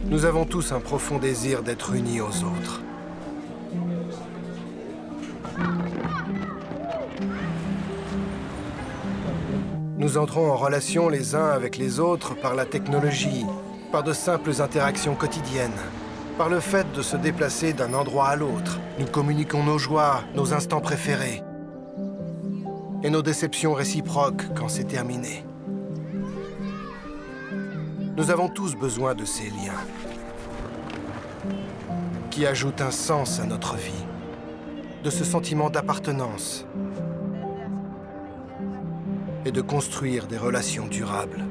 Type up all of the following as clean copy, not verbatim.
Nous avons tous un profond désir d'être unis aux autres. Nous entrons en relation les uns avec les autres par la technologie, par de simples interactions quotidiennes, par le fait de se déplacer d'un endroit à l'autre. Nous communiquons nos joies, nos instants préférés et nos déceptions réciproques quand c'est terminé. Nous avons tous besoin de ces liens qui ajoutent un sens à notre vie, de ce sentiment d'appartenance et de construire des relations durables.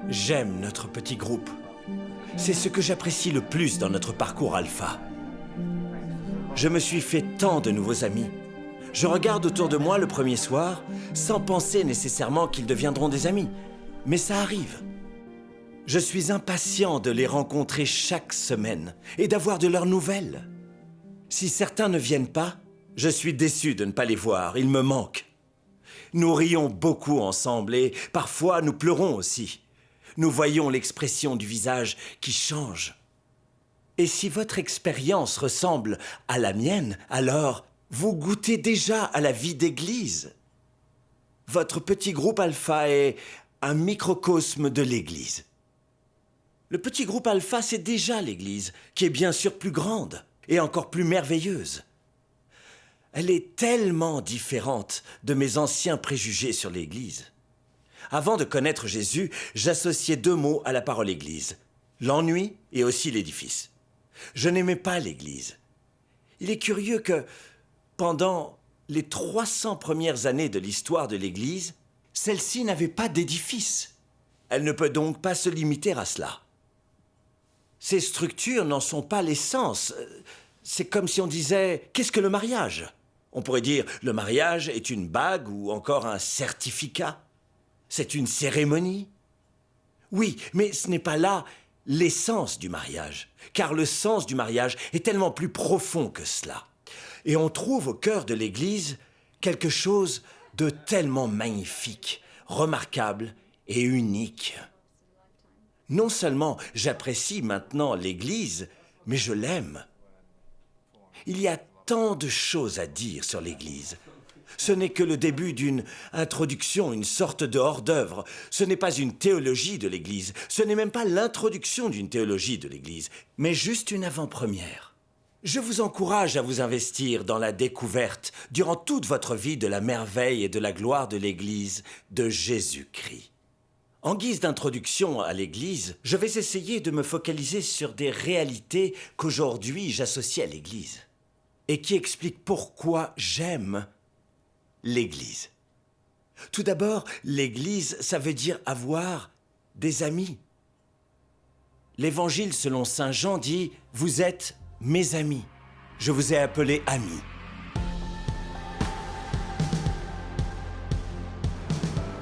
J'aime notre petit groupe. C'est ce que j'apprécie le plus dans notre parcours alpha. Je me suis fait tant de nouveaux amis. Je regarde autour de moi le premier soir, sans penser nécessairement qu'ils deviendront des amis. Mais ça arrive. Je suis impatient de les rencontrer chaque semaine et d'avoir de leurs nouvelles. Si certains ne viennent pas, je suis déçu de ne pas les voir, ils me manquent. Nous rions beaucoup ensemble et parfois nous pleurons aussi. Nous voyons l'expression du visage qui change. Et si votre expérience ressemble à la mienne, alors vous goûtez déjà à la vie d'église. Votre petit groupe alpha est un microcosme de l'église. Le petit groupe alpha, c'est déjà l'église, qui est bien sûr plus grande et encore plus merveilleuse. Elle est tellement différente de mes anciens préjugés sur l'église. Avant de connaître Jésus, j'associais deux mots à la parole église, l'ennui et aussi l'édifice. Je n'aimais pas l'église. Il est curieux que, pendant les 300 premières années de l'histoire de l'église, celle-ci n'avait pas d'édifice. Elle ne peut donc pas se limiter à cela. Ces structures n'en sont pas l'essence. C'est comme si on disait « qu'est-ce que le mariage ?» On pourrait dire « le mariage est une bague ou encore un certificat. C'est une cérémonie. » Oui, mais ce n'est pas là l'essence du mariage, car le sens du mariage est tellement plus profond que cela. Et on trouve au cœur de l'Église quelque chose de tellement magnifique, remarquable et unique. Non seulement j'apprécie maintenant l'Église, mais je l'aime. Il y a tant de choses à dire sur l'Église. Ce n'est que le début d'une introduction, une sorte de hors-d'œuvre. Ce n'est pas une théologie de l'Église. Ce n'est même pas l'introduction d'une théologie de l'Église, mais juste une avant-première. Je vous encourage à vous investir dans la découverte, durant toute votre vie, de la merveille et de la gloire de l'Église de Jésus-Christ. En guise d'introduction à l'Église, je vais essayer de me focaliser sur des réalités qu'aujourd'hui j'associe à l'Église et qui expliquent pourquoi j'aime l'Église. Tout d'abord, l'Église, ça veut dire avoir des amis. L'Évangile selon saint Jean dit « Vous êtes mes amis. Je vous ai appelés amis. »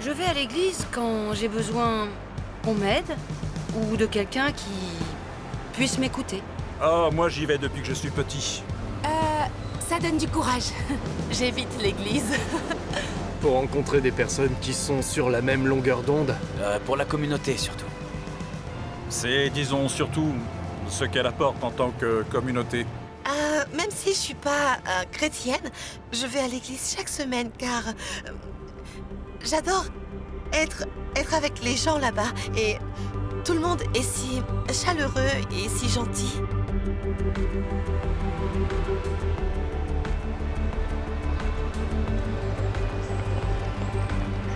Je vais à l'église quand j'ai besoin qu'on m'aide ou de quelqu'un qui puisse m'écouter. Oh, moi j'y vais depuis que je suis petit. Ça donne du courage. J'évite l'église. Pour rencontrer des personnes qui sont sur la même longueur d'onde. Pour la communauté, surtout. C'est, disons, surtout ce qu'elle apporte en tant que communauté. Même si je suis pas chrétienne, je vais à l'église chaque semaine car j'adore être avec les gens là-bas et tout le monde est si chaleureux et si gentil.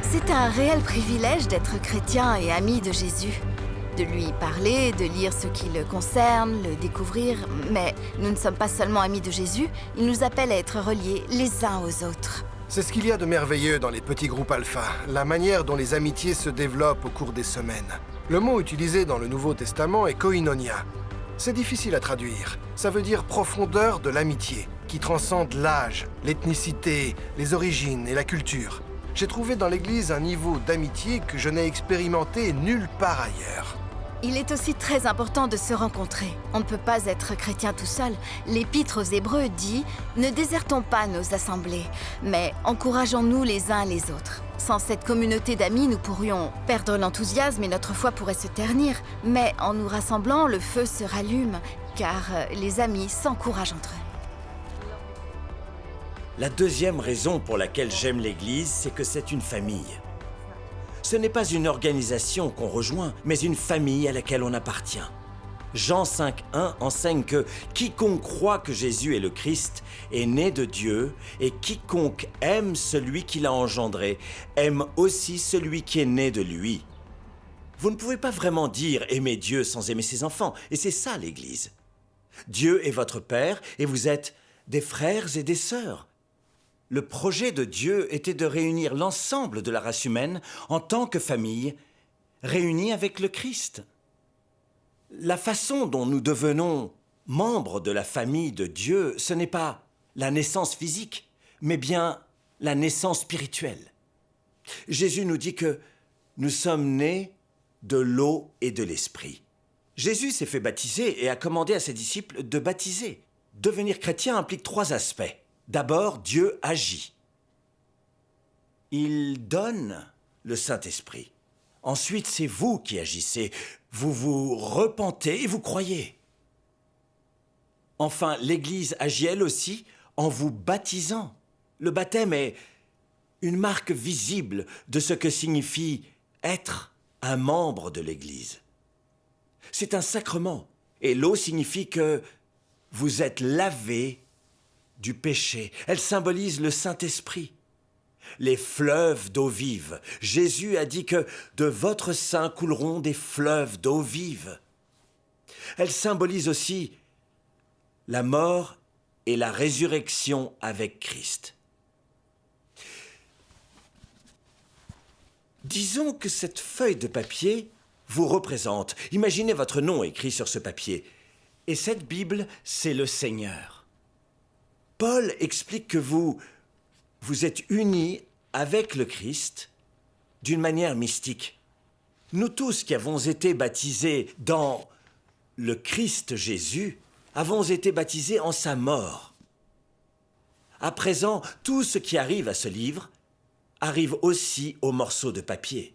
C'est un réel privilège d'être chrétien et ami de Jésus. De lui parler, de lire ce qui le concerne, le découvrir. Mais nous ne sommes pas seulement amis de Jésus, il nous appelle à être reliés les uns aux autres. C'est ce qu'il y a de merveilleux dans les petits groupes alpha, la manière dont les amitiés se développent au cours des semaines. Le mot utilisé dans le Nouveau Testament est koinonia. C'est difficile à traduire. Ça veut dire profondeur de l'amitié, qui transcende l'âge, l'ethnicité, les origines et la culture. J'ai trouvé dans l'Église un niveau d'amitié que je n'ai expérimenté nulle part ailleurs. Il est aussi très important de se rencontrer. On ne peut pas être chrétien tout seul. L'Épître aux Hébreux dit « Ne désertons pas nos assemblées, mais encourageons-nous les uns les autres ». Sans cette communauté d'amis, nous pourrions perdre l'enthousiasme et notre foi pourrait se ternir. Mais en nous rassemblant, le feu se rallume, car les amis s'encouragent entre eux. La deuxième raison pour laquelle j'aime l'Église, c'est que c'est une famille. Ce n'est pas une organisation qu'on rejoint, mais une famille à laquelle on appartient. Jean 5,1 enseigne que quiconque croit que Jésus est le Christ est né de Dieu, et quiconque aime celui qui l'a engendré aime aussi celui qui est né de lui. Vous ne pouvez pas vraiment dire aimer Dieu sans aimer ses enfants, et c'est ça l'Église. Dieu est votre Père et vous êtes des frères et des sœurs. Le projet de Dieu était de réunir l'ensemble de la race humaine en tant que famille, réunie avec le Christ. La façon dont nous devenons membres de la famille de Dieu, ce n'est pas la naissance physique, mais bien la naissance spirituelle. Jésus nous dit que nous sommes nés de l'eau et de l'esprit. Jésus s'est fait baptiser et a commandé à ses disciples de baptiser. Devenir chrétien implique 3 aspects. D'abord, Dieu agit. Il donne le Saint-Esprit. Ensuite, c'est vous qui agissez. Vous vous repentez et vous croyez. Enfin, l'Église agit elle aussi en vous baptisant. Le baptême est une marque visible de ce que signifie être un membre de l'Église. C'est un sacrement, et l'eau signifie que vous êtes lavé du péché. Elle symbolise le Saint-Esprit. Les fleuves d'eau vive. Jésus a dit que de votre sein couleront des fleuves d'eau vive. Elle symbolise aussi la mort et la résurrection avec Christ. Disons que cette feuille de papier vous représente. Imaginez votre nom écrit sur ce papier. Et cette Bible, c'est le Seigneur. Paul explique que vous êtes unis avec le Christ d'une manière mystique. Nous tous qui avons été baptisés dans le Christ Jésus, avons été baptisés en sa mort. À présent, tout ce qui arrive à ce livre arrive aussi au morceau de papier.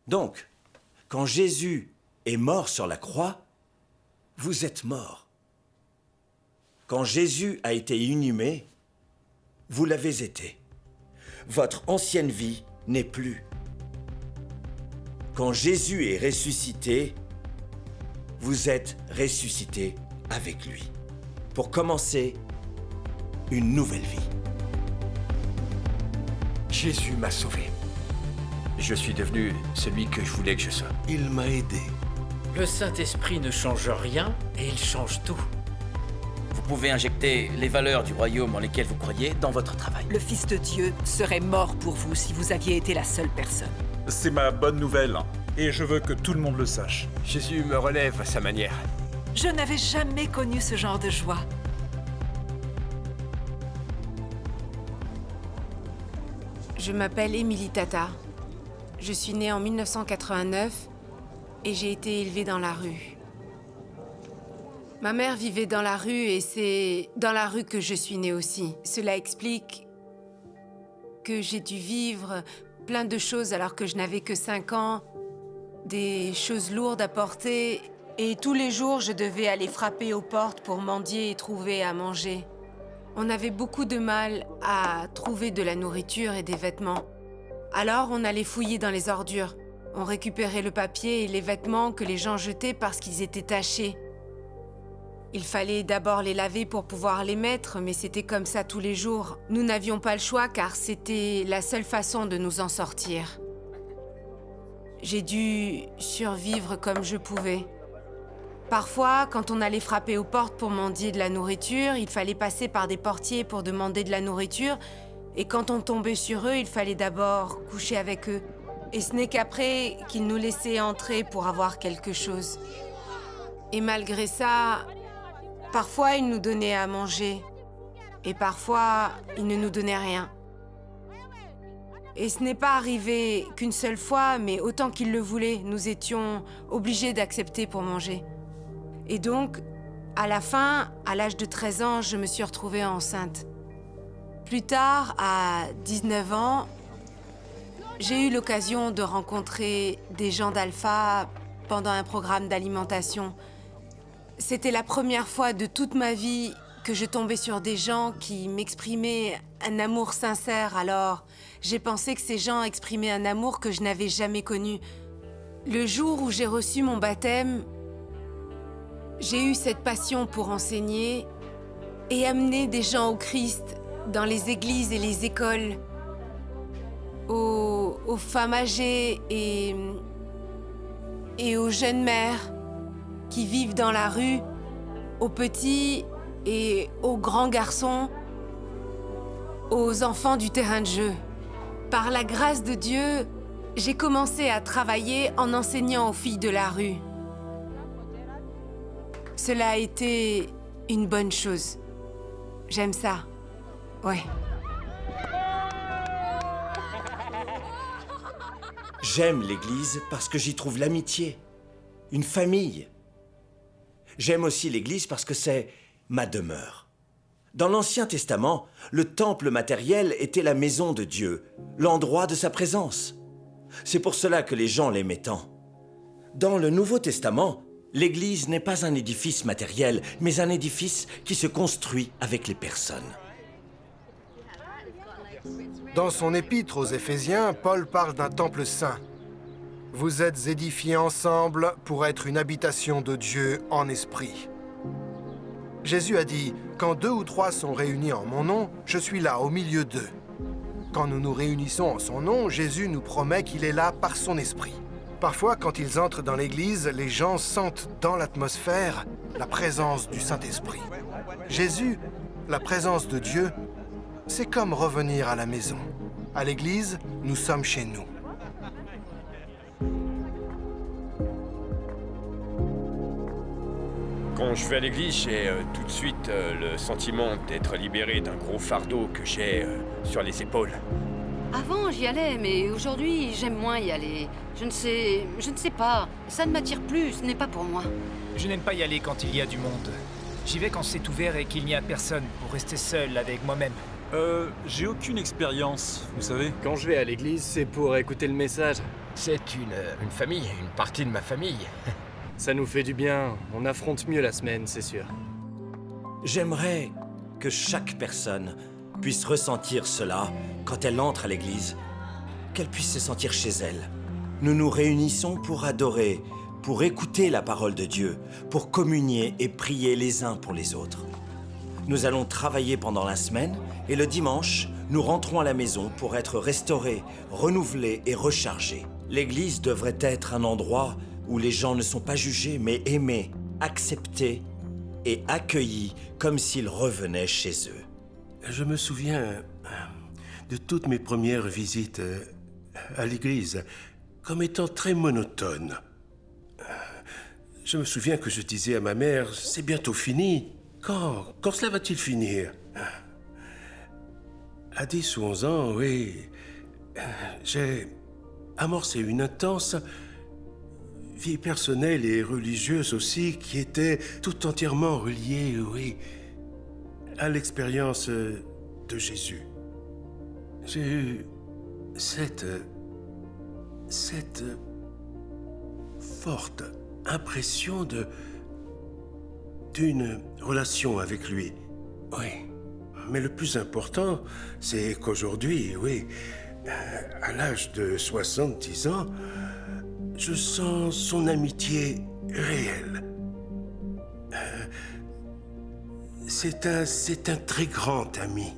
Donc, quand Jésus est mort sur la croix, vous êtes mort. Quand Jésus a été inhumé, vous l'avez été. Votre ancienne vie n'est plus. Quand Jésus est ressuscité, vous êtes ressuscité avec lui. Pour commencer une nouvelle vie. Jésus m'a sauvé. Je suis devenu celui que je voulais que je sois. Il m'a aidé. Le Saint-Esprit ne change rien et il change tout. Vous pouvez injecter les valeurs du royaume en lesquelles vous croyez dans votre travail. Le Fils de Dieu serait mort pour vous si vous aviez été la seule personne. C'est ma bonne nouvelle, et je veux que tout le monde le sache. Jésus me relève à sa manière. Je n'avais jamais connu ce genre de joie. Je m'appelle Émilie Tata. Je suis née en 1989 et j'ai été élevée dans la rue. Ma mère vivait dans la rue et c'est dans la rue que je suis née aussi. Cela explique que j'ai dû vivre plein de choses alors que je n'avais que 5 ans, des choses lourdes à porter et tous les jours je devais aller frapper aux portes pour mendier et trouver à manger. On avait beaucoup de mal à trouver de la nourriture et des vêtements. Alors on allait fouiller dans les ordures. On récupérait le papier et les vêtements que les gens jetaient parce qu'ils étaient tachés. Il fallait d'abord les laver pour pouvoir les mettre, mais c'était comme ça tous les jours. Nous n'avions pas le choix car c'était la seule façon de nous en sortir. J'ai dû survivre comme je pouvais. Parfois, quand on allait frapper aux portes pour mendier de la nourriture, il fallait passer par des portiers pour demander de la nourriture. Et quand on tombait sur eux, il fallait d'abord coucher avec eux. Et ce n'est qu'après qu'ils nous laissaient entrer pour avoir quelque chose. Et malgré ça, parfois ils nous donnaient à manger. Et parfois, ils ne nous donnaient rien. Et ce n'est pas arrivé qu'une seule fois, mais autant qu'ils le voulaient, nous étions obligés d'accepter pour manger. Et donc, à la fin, à l'âge de 13 ans, je me suis retrouvée enceinte. Plus tard, à 19 ans, J'ai eu l'occasion de rencontrer des gens d'Alpha pendant un programme d'alimentation. C'était la première fois de toute ma vie que je tombais sur des gens qui m'exprimaient un amour sincère. Alors, j'ai pensé que ces gens exprimaient un amour que je n'avais jamais connu. Le jour où j'ai reçu mon baptême, j'ai eu cette passion pour enseigner et amener des gens au Christ dans les églises et les écoles, aux femmes âgées et aux jeunes mères qui vivent dans la rue, aux petits et aux grands garçons, aux enfants du terrain de jeu. Par la grâce de Dieu, j'ai commencé à travailler en enseignant aux filles de la rue. Cela a été une bonne chose. J'aime ça. Ouais. J'aime l'Église parce que j'y trouve l'amitié, une famille. J'aime aussi l'Église parce que c'est ma demeure. Dans l'Ancien Testament, le temple matériel était la maison de Dieu, l'endroit de sa présence. C'est pour cela que les gens l'aimaient tant. Dans le Nouveau Testament, l'Église n'est pas un édifice matériel, mais un édifice qui se construit avec les personnes. Dans son épître aux Éphésiens, Paul parle d'un temple saint. Vous êtes édifiés ensemble pour être une habitation de Dieu en esprit. Jésus a dit, « Quand 2 ou 3 sont réunis en mon nom, je suis là au milieu d'eux. » Quand nous nous réunissons en son nom, Jésus nous promet qu'il est là par son esprit. Parfois, quand ils entrent dans l'église, les gens sentent dans l'atmosphère la présence du Saint-Esprit. Jésus, la présence de Dieu, c'est comme revenir à la maison. À l'église, nous sommes chez nous. Quand je vais à l'église, j'ai tout de suite le sentiment d'être libéré d'un gros fardeau que j'ai sur les épaules. Avant, j'y allais, mais aujourd'hui, j'aime moins y aller. Je ne sais pas. Ça ne m'attire plus, ce n'est pas pour moi. Je n'aime pas y aller quand il y a du monde. J'y vais quand c'est ouvert et qu'il n'y a personne, pour rester seul avec moi-même. J'ai aucune expérience, vous savez. Quand je vais à l'église, c'est pour écouter le message. C'est une famille, une partie de ma famille. Ça nous fait du bien, on affronte mieux la semaine, c'est sûr. J'aimerais que chaque personne puisse ressentir cela quand elle entre à l'église, qu'elle puisse se sentir chez elle. Nous nous réunissons pour adorer, pour écouter la parole de Dieu, pour communier et prier les uns pour les autres. Nous allons travailler pendant la semaine et le dimanche, nous rentrons à la maison pour être restaurés, renouvelés et rechargés. L'église devrait être un endroit où les gens ne sont pas jugés, mais aimés, acceptés et accueillis comme s'ils revenaient chez eux. Je me souviens de toutes mes premières visites à l'église comme étant très monotones. Je me souviens que je disais à ma mère, c'est bientôt fini. Quand cela va-t-il finir? À 10 ou 11 ans, oui, j'ai amorcé une intense vie personnelle et religieuse aussi qui était tout entièrement reliée, oui, à l'expérience de Jésus. J'ai eu cette forte impression d'une relation avec lui. Oui. Mais le plus important, c'est qu'aujourd'hui, oui, à l'âge de 70 ans, je sens son amitié réelle. C'est un très grand ami.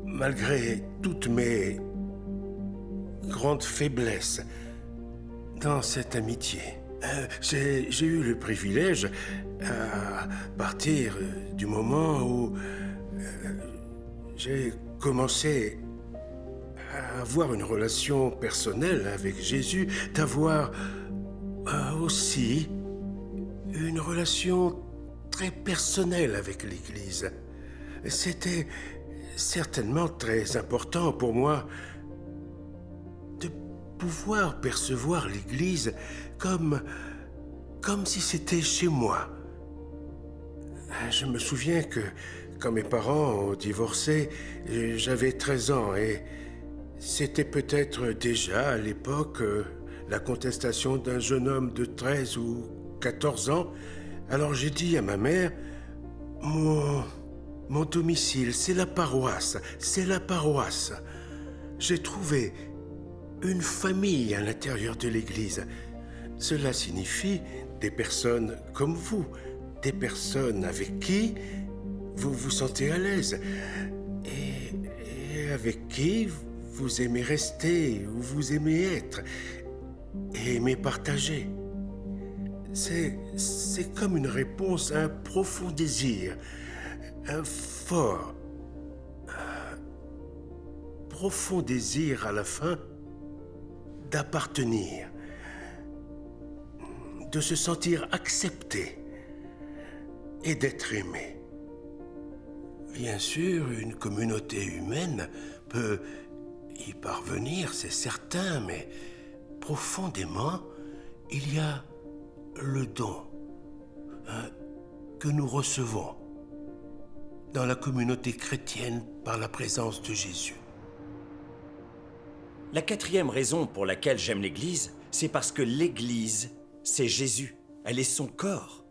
Malgré toutes mes grandes faiblesses dans cette amitié. J'ai eu le privilège, à partir du moment où j'ai commencé à avoir une relation personnelle avec Jésus, d'avoir aussi une relation très personnelle avec l'Église. C'était certainement très important pour moi de pouvoir percevoir l'Église comme si c'était chez moi. Je me souviens que quand mes parents ont divorcé, j'avais 13 ans et C'était peut-être déjà à l'époque la contestation d'un jeune homme de 13 ou 14 ans. Alors j'ai dit à ma mère, mon domicile, c'est la paroisse, c'est la paroisse. J'ai trouvé une famille à l'intérieur de l'église. Cela signifie des personnes comme vous, des personnes avec qui vous vous sentez à l'aise et avec qui vous aimez rester ou vous aimez être et aimez partager. C'est comme une réponse à un profond désir, un fort, profond désir à la fin d'appartenir, de se sentir accepté et d'être aimé. Bien sûr, une communauté humaine peut y parvenir, c'est certain, mais profondément, il y a le don que nous recevons dans la communauté chrétienne par la présence de Jésus. La quatrième raison pour laquelle j'aime l'Église, c'est parce que l'Église, c'est Jésus. Elle est son corps.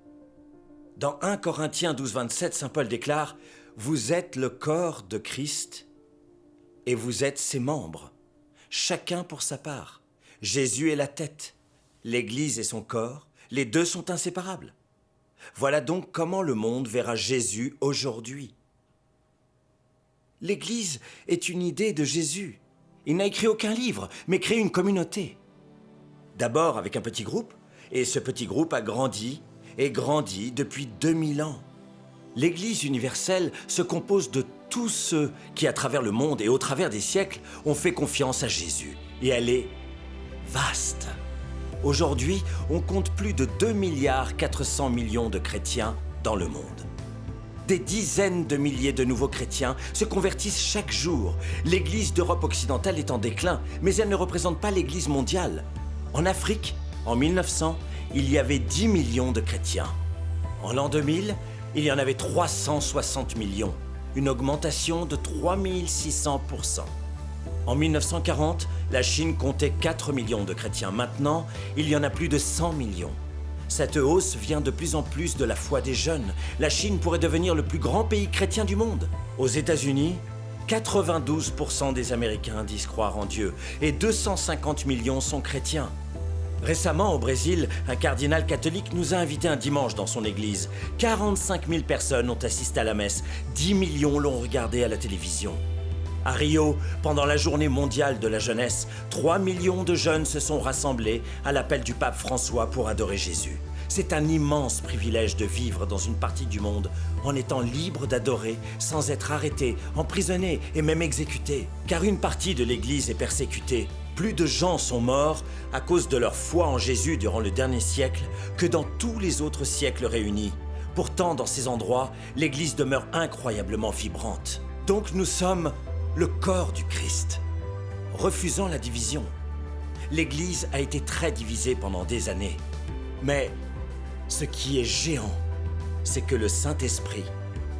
Dans 1 Corinthiens 12, 27, saint Paul déclare « Vous êtes le corps de Christ et vous êtes ses membres, chacun pour sa part. Jésus est la tête, l'Église est son corps, les deux sont inséparables. Voilà donc comment le monde verra Jésus aujourd'hui. L'Église est une idée de Jésus. Il n'a écrit aucun livre, mais créé une communauté. D'abord avec un petit groupe, et ce petit groupe a grandi et grandi depuis 2000 ans. L'Église universelle se compose de tous ceux qui, à travers le monde et au travers des siècles, ont fait confiance à Jésus. Et elle est vaste. Aujourd'hui, on compte plus de 2,4 milliards de chrétiens dans le monde. Des dizaines de milliers de nouveaux chrétiens se convertissent chaque jour. L'Église d'Europe occidentale est en déclin, mais elle ne représente pas l'Église mondiale. En Afrique, en 1900, il y avait 10 millions de chrétiens. En l'an 2000, il y en avait 360 millions, une augmentation de 3600%. En 1940, la Chine comptait 4 millions de chrétiens. Maintenant, il y en a plus de 100 millions. Cette hausse vient de plus en plus de la foi des jeunes. La Chine pourrait devenir le plus grand pays chrétien du monde. Aux États-Unis, 92% des Américains disent croire en Dieu et 250 millions sont chrétiens. Récemment, au Brésil, un cardinal catholique nous a invités un dimanche dans son église. 45 000 personnes ont assisté à la messe. 10 millions l'ont regardé à la télévision. À Rio, pendant la journée mondiale de la jeunesse, 3 millions de jeunes se sont rassemblés à l'appel du pape François pour adorer Jésus. C'est un immense privilège de vivre dans une partie du monde en étant libre d'adorer sans être arrêté, emprisonné et même exécuté. Car une partie de l'Église est persécutée. Plus de gens sont morts à cause de leur foi en Jésus durant le dernier siècle que dans tous les autres siècles réunis. Pourtant, dans ces endroits, l'Église demeure incroyablement vibrante. Donc nous sommes le corps du Christ, refusant la division. L'Église a été très divisée pendant des années. Mais ce qui est géant, c'est que le Saint-Esprit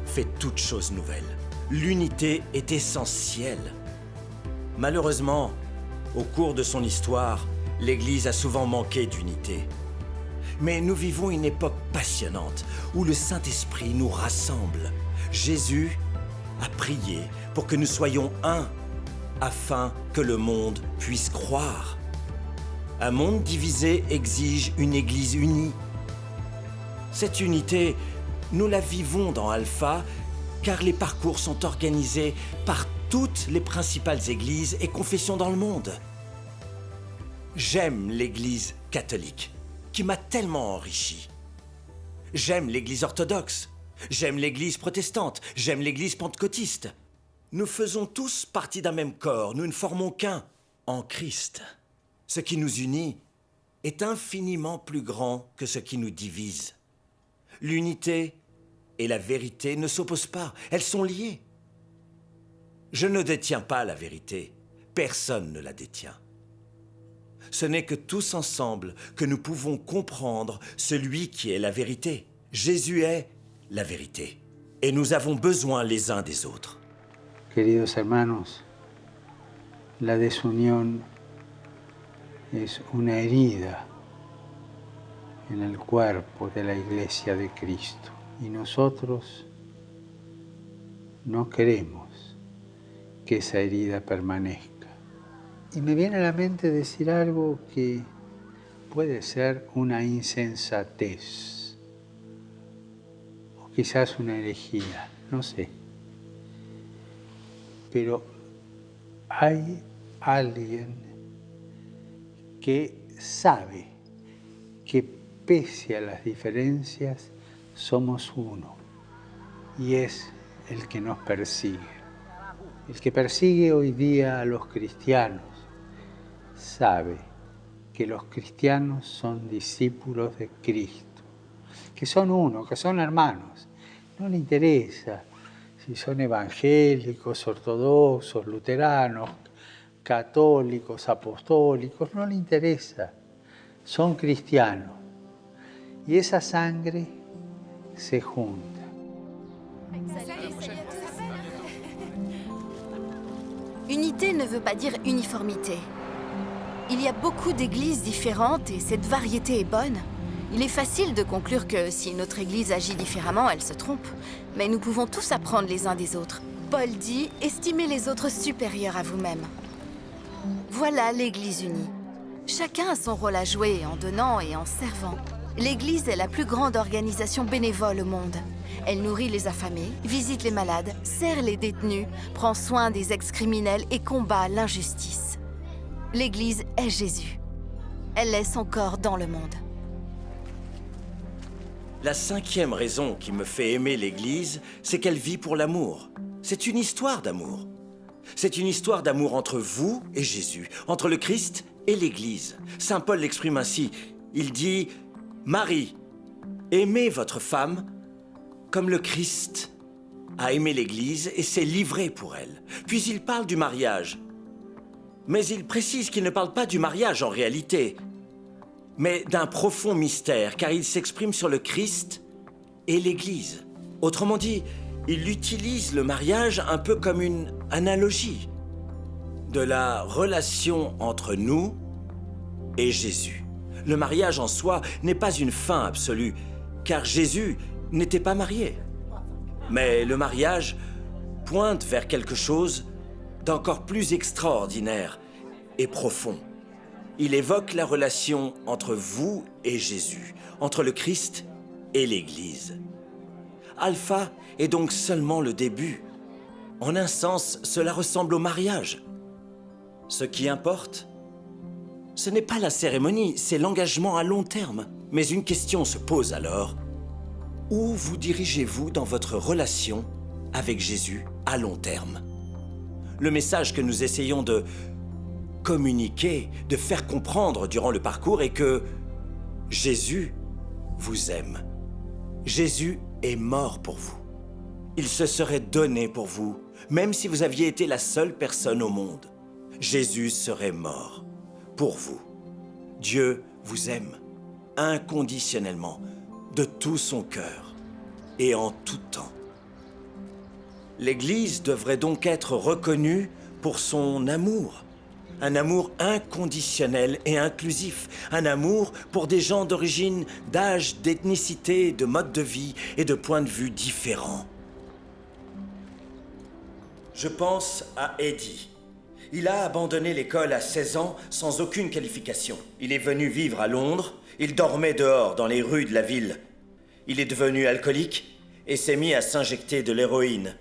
fait toutes choses nouvelles. L'unité est essentielle. Malheureusement, au cours de son histoire, l'Église a souvent manqué d'unité. Mais nous vivons une époque passionnante où le Saint-Esprit nous rassemble. Jésus a prié pour que nous soyons un, afin que le monde puisse croire. Un monde divisé exige une Église unie. Cette unité, nous la vivons dans Alpha, car les parcours sont organisés par toutes les principales églises et confessions dans le monde. J'aime l'Église catholique, qui m'a tellement enrichi. J'aime l'Église orthodoxe, j'aime l'Église protestante, j'aime l'Église pentecôtiste. Nous faisons tous partie d'un même corps, nous ne formons qu'un, en Christ. Ce qui nous unit est infiniment plus grand que ce qui nous divise. L'unité et la vérité ne s'opposent pas, elles sont liées. Je ne détiens pas la vérité, personne ne la détient. Ce n'est que tous ensemble que nous pouvons comprendre celui qui est la vérité. Jésus est la vérité, et nous avons besoin les uns des autres. Queridos hermanos, La desunión es una herida en el cuerpo de la Iglesia de Cristo. Y nosotros no queremos que esa herida permanezca. Y me viene a la mente decir algo que puede ser una insensatez, o quizás una herejía, no sé. Pero hay alguien que sabe que pese a las diferencias somos uno, y es el que nos persigue. El que persigue hoy día a los cristianos sabe que los cristianos son discípulos de Cristo, que son uno, que son hermanos. No le interesa si son evangélicos, ortodoxos, luteranos, católicos, apostólicos, no le interesa. Son cristianos. Y esa sangre se junta. Unité ne veut pas dire uniformité. Il y a beaucoup d'églises différentes et cette variété est bonne. Il est facile de conclure que si notre église agit différemment, elle se trompe. Mais nous pouvons tous apprendre les uns des autres. Paul dit « Estimez les autres supérieurs à vous-même ». Voilà l'Église unie. Chacun a son rôle à jouer en donnant et en servant. L'Église est la plus grande organisation bénévole au monde. Elle nourrit les affamés, visite les malades, sert les détenus, prend soin des ex-criminels et combat l'injustice. L'Église est Jésus. Elle est son corps dans le monde. La 5e raison qui me fait aimer l'Église, c'est qu'elle vit pour l'amour. C'est une histoire d'amour. C'est une histoire d'amour entre vous et Jésus, entre le Christ et l'Église. Saint Paul l'exprime ainsi. Il dit « Marie, aimez votre femme comme le Christ a aimé l'Église et s'est livré pour elle. » Puis il parle du mariage. Mais il précise qu'il ne parle pas du mariage en réalité, mais d'un profond mystère, car il s'exprime sur le Christ et l'Église. Autrement dit, il utilise le mariage un peu comme une analogie de la relation entre nous et Jésus. Le mariage en soi n'est pas une fin absolue, car Jésus n'était pas marié. Mais le mariage pointe vers quelque chose d'encore plus extraordinaire et profond. Il évoque la relation entre vous et Jésus, entre le Christ et l'Église. Alpha est donc seulement le début. En un sens, cela ressemble au mariage. Ce qui importe, ce n'est pas la cérémonie, c'est l'engagement à long terme. Mais une question se pose alors. Où vous dirigez-vous dans votre relation avec Jésus à long terme? Le message que nous essayons de communiquer, de faire comprendre durant le parcours est que Jésus vous aime. Jésus est mort pour vous. Il se serait donné pour vous, même si vous aviez été la seule personne au monde. Jésus serait mort pour vous. Dieu vous aime inconditionnellement, de tout son cœur et en tout temps. L'Église devrait donc être reconnue pour son amour. Un amour inconditionnel et inclusif. Un amour pour des gens d'origine, d'âge, d'ethnicité, de mode de vie et de points de vue différents. Je pense à Eddie. Il a abandonné l'école à 16 ans sans aucune qualification. Il est venu vivre à Londres. Il dormait dehors dans les rues de la ville. Il est devenu alcoolique et s'est mis à s'injecter de l'héroïne.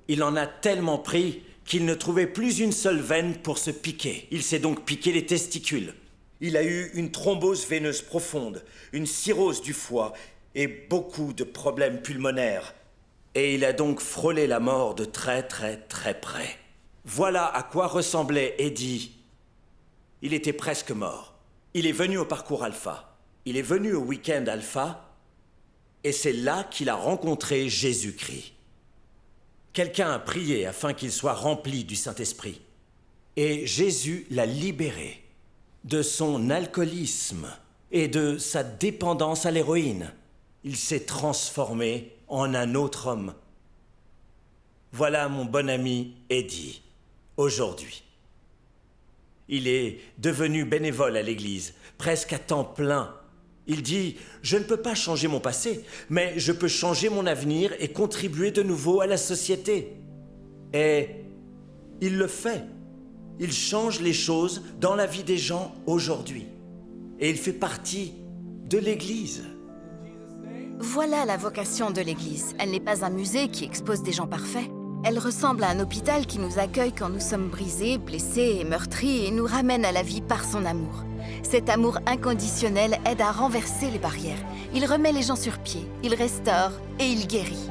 Il en a tellement pris qu'il ne trouvait plus une seule veine pour se piquer. Il s'est donc piqué les testicules. Il a eu une thrombose veineuse profonde, une cirrhose du foie et beaucoup de problèmes pulmonaires. Et il a donc frôlé la mort de très près. Voilà à quoi ressemblait Eddie. Il était presque mort. Il est venu au parcours Alpha. Il est venu au week-end Alpha. Et c'est là qu'il a rencontré Jésus-Christ. Quelqu'un a prié afin qu'il soit rempli du Saint-Esprit. Et Jésus l'a libéré de son alcoolisme et de sa dépendance à l'héroïne. Il s'est transformé en un autre homme. Voilà mon bon ami Eddie, aujourd'hui. Il est devenu bénévole à l'église, presque à temps plein. Il dit « Je ne peux pas changer mon passé, mais je peux changer mon avenir et contribuer de nouveau à la société. » Et il le fait. Il change les choses dans la vie des gens aujourd'hui. Et il fait partie de l'église. Voilà la vocation de l'église. Elle n'est pas un musée qui expose des gens parfaits. Elle ressemble à un hôpital qui nous accueille quand nous sommes brisés, blessés et meurtris et nous ramène à la vie par son amour. Cet amour inconditionnel aide à renverser les barrières. Il remet les gens sur pied, il restaure et il guérit.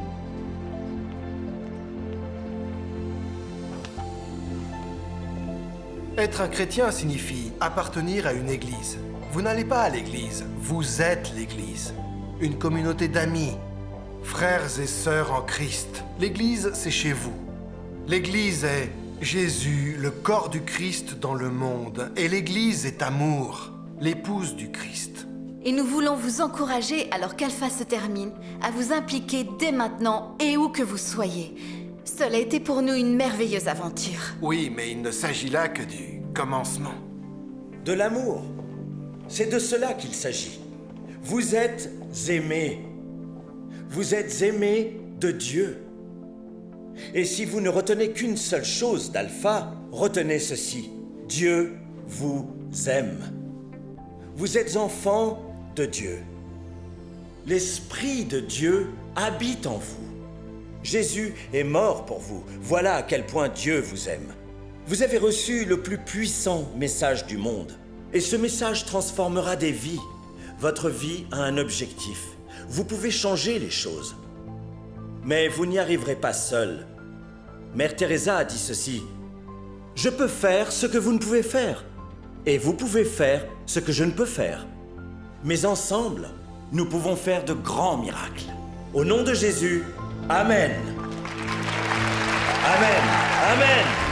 Être un chrétien signifie appartenir à une église. Vous n'allez pas à l'église, vous êtes l'église. Une communauté d'amis, frères et sœurs en Christ. L'église, c'est chez vous. L'église est Jésus, le corps du Christ dans le monde. Et l'église est amour, l'épouse du Christ. Et nous voulons vous encourager, alors qu'Alpha se termine, à vous impliquer dès maintenant et où que vous soyez. Cela a été pour nous une merveilleuse aventure. Oui, mais il ne s'agit là que du commencement. De l'amour. C'est de cela qu'il s'agit. Vous êtes aimés. Vous êtes aimés de Dieu. Et si vous ne retenez qu'une seule chose d'Alpha, retenez ceci. Dieu vous aime. Vous êtes enfants de Dieu. L'Esprit de Dieu habite en vous. Jésus est mort pour vous. Voilà à quel point Dieu vous aime. Vous avez reçu le plus puissant message du monde. Et ce message transformera des vies. Votre vie a un objectif. Vous pouvez changer les choses. Mais vous n'y arriverez pas seul. Mère Teresa a dit ceci. « Je peux faire ce que vous ne pouvez faire. Et vous pouvez faire ce que je ne peux faire. Mais ensemble, nous pouvons faire de grands miracles. Au nom de Jésus, Amen. Amen. Amen.